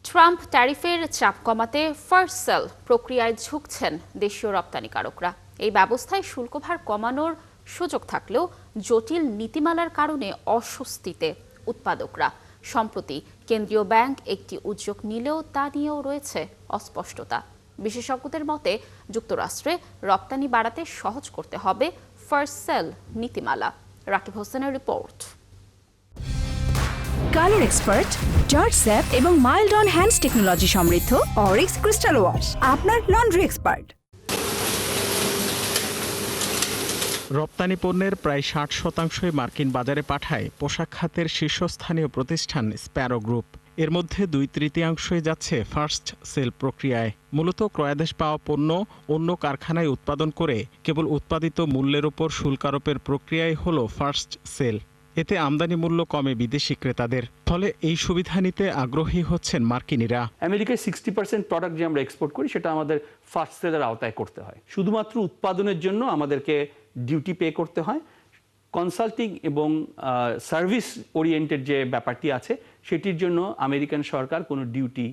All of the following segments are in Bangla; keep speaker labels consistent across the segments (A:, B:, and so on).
A: ট্রাম্প ট্যারিফের চাপ কমাতে ফার্স্ট সেল প্রক্রিয়ায় ঝুঁকছেন দেশীয় রপ্তানিকারকরা। এই ব্যবস্থায় শুল্কভার কমানোর সুযোগ থাকলেও জটিল নীতিমালার কারণে অস্বস্তিতে উৎপাদকরা। সম্প্রতি কেন্দ্রীয় ব্যাংক একটি উদ্যোগ নিলেও তা নিয়েও রয়েছে অস্পষ্টতা। বিশেষজ্ঞদের মতে যুক্তরাষ্ট্রে রপ্তানি বাড়াতে সহজ করতে হবে ফার্স্ট সেল নীতিমালা। রাকিব হোসেনের report.
B: Colour expert, George sap এবং মাইল্ড অন হ্যান্ডস টেকনোলজি সমৃদ্ধ অরিক্স ক্রিস্টাল ওয়াশ আপনার লন্ড্রি এক্সপার্ট।
C: রপ্তানি পণ্যের প্রায় 60% মার্কিন বাজারে পাঠায় পোশাক খাতের শীর্ষস্থানীয় প্রতিষ্ঠান স্প্যারো গ্রুপ। এর মধ্যে 2/3 যাচ্ছে ফার্স্ট সেল প্রক্রিয়ায়। মূলত ক্রয়াদেশ পাওয়া পণ্য অন্য কারখানায় উৎপাদন করে কেবল উৎপাদিত মূল্যের উপর শুল্ক আরোপের প্রক্রিয়াই হলো ফার্স্ট সেল। এতে আমদানি মূল্য কমে বিদেশি ক্রেতাদের, ফলে এই সুবিধা নিতে আগ্রহী হচ্ছেন মার্কিনিরা।
D: আমেরিকায় 60% প্রোডাক্ট যে আমরা এক্সপোর্ট করি সেটা আমাদের ফার্স্ট সেলের আওতায় করতে হয়। শুধুমাত্র উৎপাদনের জন্য আমাদেরকে ডিউটি পে করতে হয়। কনসাল্টিং এবং সার্ভিস ওরিয়েন্টেড যে ব্যাপারটি আছে সেটির জন্য আমেরিকান সরকার কোনো ডিউটি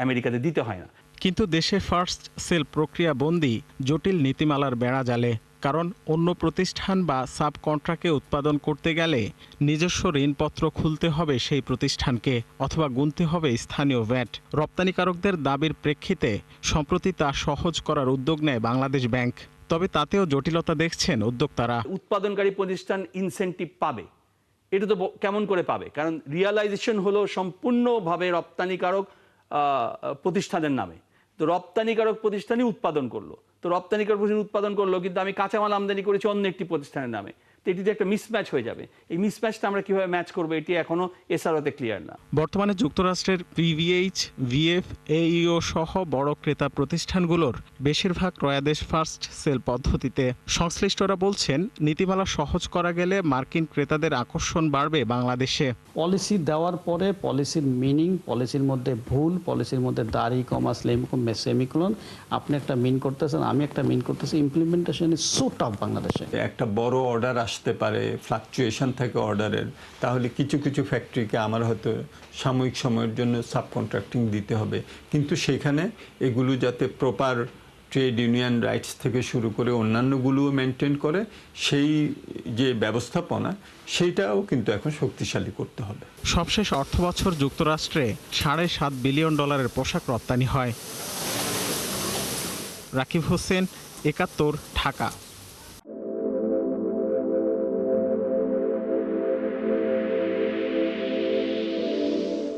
D: আমেরিকাতে দিতে হয় না।
C: কিন্তু দেশে ফার্স্ট সেল প্রক্রিয়া বন্দী জটিল নীতিমালার বেড়া জালে। কারণ অন্য প্রতিষ্ঠান বা সাব কন্ট্রাক্টে উৎপাদন করতে গেলে নিজস্ব ঋণপত্র খুলতে হবে সেই প্রতিষ্ঠানকে, অথবা গুনতে হবে স্থানীয় ভ্যাট। রপ্তানিকারকদের দাবির প্রেক্ষিতে সম্প্রতি তা সহজ করার উদ্যোগ নেয় বাংলাদেশ ব্যাংক। তবে তাতেও জটিলতা দেখছেন উদ্যোক্তারা।
D: উৎপাদনকারী প্রতিষ্ঠান ইনসেন্টিভ পাবে, এটা তো কেমন করে পাবে? কারণ রিয়ালাইজেশন হলো সম্পূর্ণভাবে রপ্তানিকারক প্রতিষ্ঠানের নামে। তো রপ্তানিকারক প্রতিষ্ঠানই উৎপাদন করলো, তো রপ্তানিকারক প্রতিষ্ঠান উৎপাদন করলো, কিন্তু আমি কাঁচামাল আমদানি করেছি অন্য একটি প্রতিষ্ঠানের নামে। তো এটিতে একটা মিসম্যাচ হয়ে যাবে। এই মিসম্যাচটা আমরা কিভাবে ম্যাচ করবো এটি এখনো এসআরওতে ক্লিয়ার না।
C: বর্তমানে যুক্তরাষ্ট্রের পিভিএইচ, ভিএফ, এইও সহ বড় ক্রেতা প্রতিষ্ঠানগুলোর বেশিরভাগ ক্রয়াদেশ ফার্স্ট সেল পদ্ধতিতে। সংশ্লিষ্টরা বলছেন নীতিমালা সহজ করা গেলে মার্কিন ক্রেতাদের আকর্ষণ বাড়বে বাংলাদেশে।
E: পলিসি দেওয়ার পরে পলিসির মিনিং, পলিসির মধ্যে ভুল, পলিসির মধ্যে দাড়ি কমা সেমিকোলন, আপনি একটা মিন করতেছেন, আমি একটা মিন করতেছি, ইমপ্লিমেন্টেশন ইজ সো টাফ বাংলাদেশে।
F: একটা বড় অর্ডার আসতে পারে, ফ্লাকচুয়েশন থাকে অর্ডারের, তাহলে কিছু কিছু ফ্যাক্টরিকে আমার হয়তো সাময়িক সময়ের জন্য সাব কন্ট্রাক্টিং দিতে হবে, কিন্তু সেখানে এগুলো যাতে প্রপার ট্রেড ইউনিয়ন রাইটস থেকে শুরু করে অন্যান্যগুলোও মেনটেন করে, সেই যে ব্যবস্থাপনা সেইটাও কিন্তু এখন শক্তিশালী করতে হবে।
C: সবশেষ অর্থবছর যুক্তরাষ্ট্রে $7.5 বিলিয়ন পোশাক রপ্তানি হয়। রাকিব হোসেন, 71, ঢাকা।